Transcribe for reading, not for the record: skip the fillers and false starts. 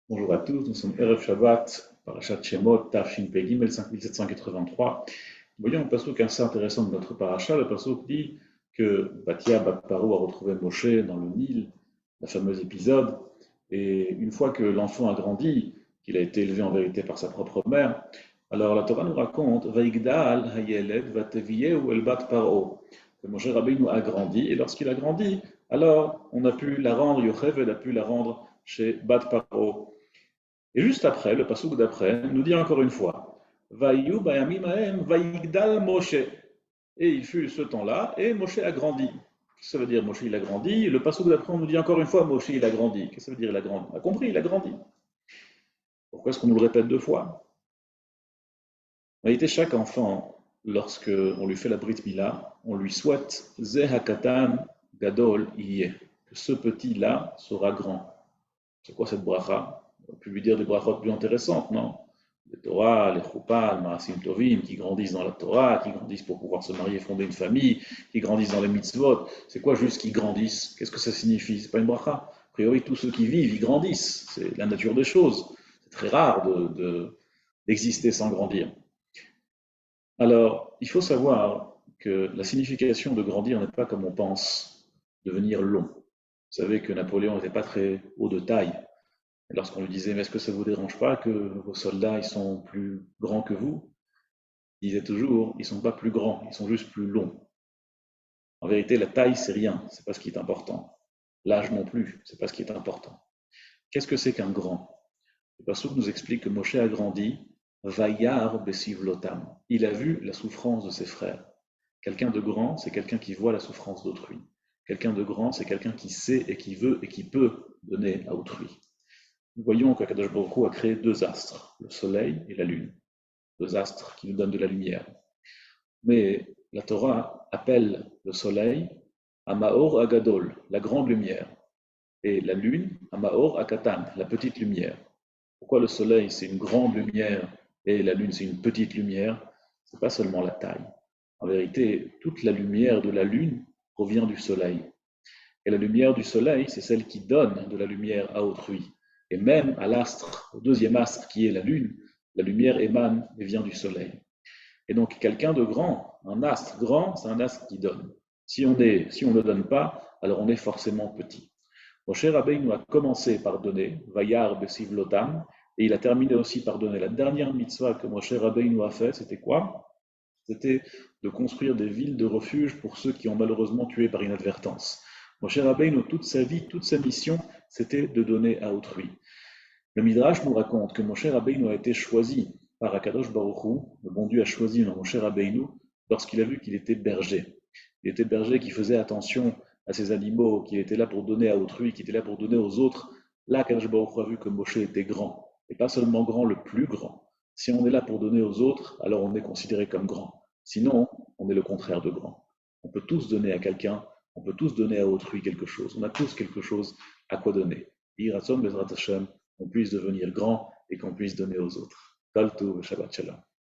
Bonjour à tous, nous sommes Erev Shabbat, Parashat Shemot, Tafshin Pegimel 5783. Voyons le passouk assez intéressant de notre parasha. Le passouk dit que Batia Bat Paro a retrouvé Moshe dans le Nil, le fameux épisode, et une fois que l'enfant a grandi, qu'il a été élevé en vérité par sa propre mère, alors la Torah nous raconte Vaigdal Hayeled Vateviyeu El Bat Paro, que Moshe Rabbeinu a grandi, et lorsqu'il a grandi, alors on a pu la rendre, Yocheved a pu la rendre chez Bat Paro. Et juste après, le passouk d'après, nous dit encore une fois, Vaïu bayamim haem vaïgdal Moshe. Et il fut ce temps-là, et Moshe a grandi. Qu'est-ce que ça veut dire Moshe il a grandi? Le passouk d'après, on nous dit encore une fois, Moshe il a grandi. Qu'est-ce que ça veut dire il a grandi? On a compris, il a grandi. Pourquoi est-ce qu'on nous le répète deux fois? En réalité, chaque enfant, lorsque on lui fait la brit mila, on lui souhaite Zeh hakatan gadol yeh, que ce petit-là sera grand. C'est quoi cette bracha? On aurait pu lui dire des brachot plus intéressantes, non? Les Torah, les Choupa, les Marasim Tovim, qui grandissent dans la Torah, qui grandissent pour pouvoir se marier, fonder une famille, qui grandissent dans les mitzvot. C'est quoi juste qu'ils grandissent? Qu'est-ce que ça signifie? C'est pas une bracha. A priori, tous ceux qui vivent, ils grandissent. C'est la nature des choses. C'est très rare d'exister sans grandir. Alors, il faut savoir que la signification de grandir n'est pas comme on pense, devenir long. Vous savez que Napoléon n'était pas très haut de taille. Et lorsqu'on lui disait, mais est-ce que ça ne vous dérange pas que vos soldats ils sont plus grands que vous? Il disait toujours, ils ne sont pas plus grands, ils sont juste plus longs. En vérité, la taille, c'est rien, c'est pas ce qui est important. L'âge non plus, c'est pas ce qui est important. Qu'est-ce que c'est qu'un grand? Le Passouk nous explique que Moshe a grandi, Vayar besivlotam. Il a vu la souffrance de ses frères. Quelqu'un de grand, c'est quelqu'un qui voit la souffrance d'autrui. Quelqu'un de grand, c'est quelqu'un qui sait et qui veut et qui peut donner à autrui. Nous voyons qu'Akadosh Baruch Hu a créé deux astres, le soleil et la lune, deux astres qui nous donnent de la lumière. Mais la Torah appelle le soleil Amaor Agadol, la grande lumière, et la lune Amaor Akatan, la petite lumière. Pourquoi le soleil c'est une grande lumière et la lune c'est une petite lumière? C'est pas seulement la taille. En vérité, toute la lumière de la lune provient du soleil. Et la lumière du soleil, c'est celle qui donne de la lumière à autrui. Et même à l'astre, au deuxième astre qui est la lune, la lumière émane et vient du soleil. Et donc quelqu'un de grand, un astre grand, c'est un astre qui donne. Si on ne donne pas, alors on est forcément petit. Moshe Rabbeinu a commencé par donner, Vayar Besivlotam, et il a terminé aussi par donner. La dernière mitzvah que Moshe Rabbeinu a fait, c'était quoi? C'était de construire des villes de refuge pour ceux qui ont malheureusement tué par inadvertance. Moshe Rabbeinu, toute sa vie, toute sa mission, c'était de donner à autrui. Le Midrash nous raconte que Moshe Rabbeinu a été choisi par Akadosh Baruch Hu, le bon Dieu a choisi Moshe Rabbeinu lorsqu'il a vu qu'il était berger. Il était berger qui faisait attention à ses animaux, qui était là pour donner à autrui, qui était là pour donner aux autres. Là, Akadosh Baruch Hu a vu que Moshe était grand, et pas seulement grand, le plus grand. Si on est là pour donner aux autres, alors on est considéré comme grand. Sinon, on est le contraire de grand. On peut tous donner à quelqu'un, on peut tous donner à autrui quelque chose. On a tous quelque chose à quoi donner. Yiratzon Bezrat Hashem, qu'on puisse devenir grand et qu'on puisse donner aux autres. Kol Tov, Shabbat Shalom.